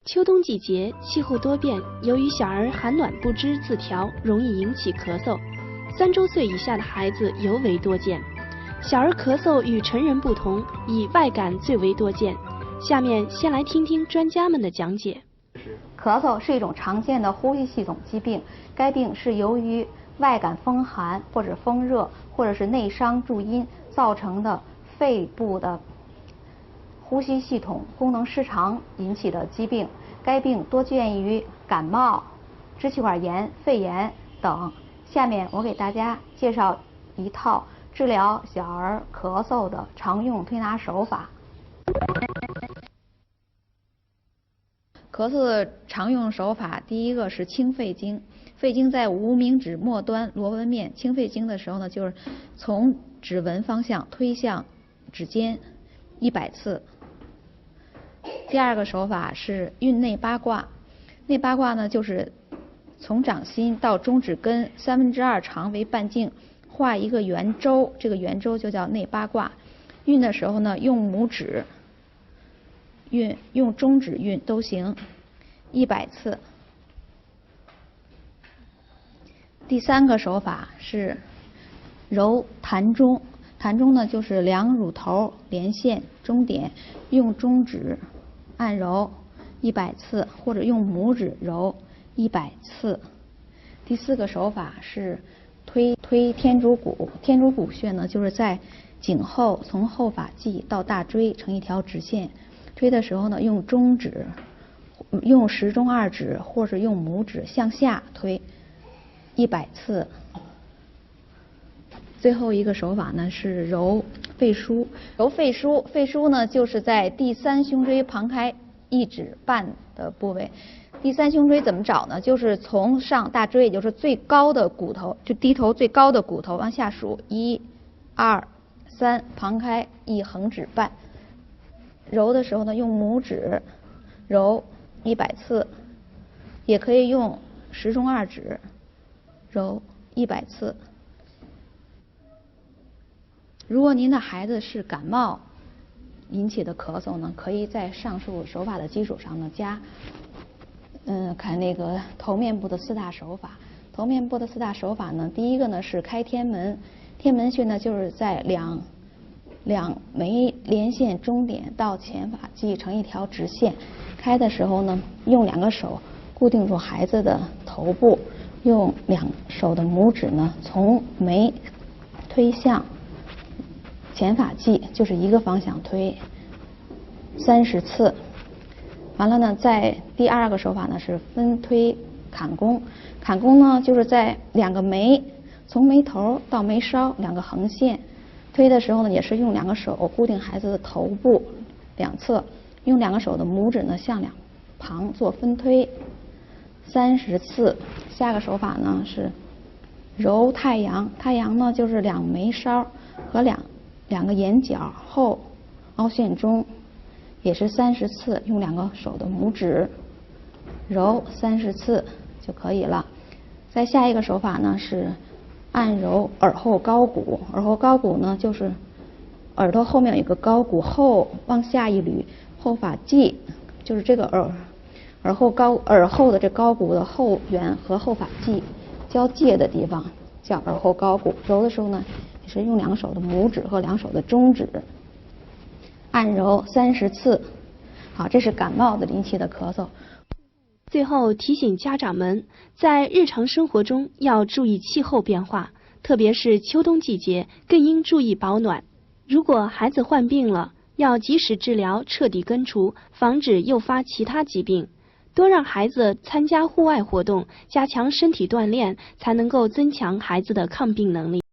秋冬季节气候多变，由于小儿寒暖不知自调，容易引起咳嗽。3周岁以下的孩子尤为多见。小儿咳嗽与成人不同，以外感最为多见。下面先来听听专家们的讲解。咳嗽是一种常见的呼吸系统疾病，该病是由于外感风寒或者风热或者是内伤助阴造成的肺部的呼吸系统功能失常引起的疾病。该病多见于感冒、支气管炎、肺炎等。下面我给大家介绍一套治疗小儿咳嗽的常用推拿手法。咳嗽的常用手法，第一个是清肺经。肺经在无名指末端螺纹面。清肺经的时候呢，就是从指纹方向推向指尖100次。第二个手法是运内八卦。内八卦呢，就是从掌心到中指根2/3长为半径，画一个圆周，这个圆周就叫内八卦。运的时候呢，用拇指运，用中指运都行，100次。第三个手法是揉膻中。膻中呢，就是两乳头连线中点，用中指按揉100次，或者用拇指揉100次。第四个手法是推天竺骨。天竺骨穴呢，就是在颈后从后发际到大椎成一条直线。推的时候呢，用中指、用食中2指或者用拇指向下推100次。最后一个手法呢是揉肺腧。揉肺腧，肺腧呢就是在第3胸椎旁开1指半的部位。第3胸椎怎么找呢？就是从上大椎，也就是最高的骨头，就低头最高的骨头往下数，1、2、3，旁开1横指半。揉的时候呢，用拇指揉100次，也可以用食中2指揉100次。如果您的孩子是感冒引起的咳嗽呢，可以在上述手法的基础上呢看那个头面部的4大手法。头面部的4大手法呢，第一个呢是开天门。天门穴呢，就是在两眉连线中点到前发际成一条直线。开的时候呢，用2个手固定住孩子的头部，用2手的拇指呢从眉推向前发际，就是一个方向推30次。完了呢，在第2个手法呢是分推坎宫。坎宫呢，就是在2个眉，从眉头到眉梢2个横线。推的时候呢，也是用2个手固定孩子的头部两侧，用2个手的拇指呢向两旁做分推30次。下个手法呢是揉太阳。太阳呢，就是2眉梢和两个眼角后凹陷中，也是30次，用2个手的拇指揉30次就可以了。再下一个手法呢是按揉耳后高骨。耳后高骨呢，就是耳朵后面有一个高骨，后往下一捋，后发际就是这个耳后的这高骨的后缘和后发际交界的地方叫耳后高骨。揉的时候呢，也是用2手的拇指和2手的中指按揉30次。好，这是感冒的引起的咳嗽。最后提醒家长们，在日常生活中要注意气候变化，特别是秋冬季节，更应注意保暖。如果孩子患病了，要及时治疗，彻底根除，防止诱发其他疾病。多让孩子参加户外活动，加强身体锻炼，才能够增强孩子的抗病能力。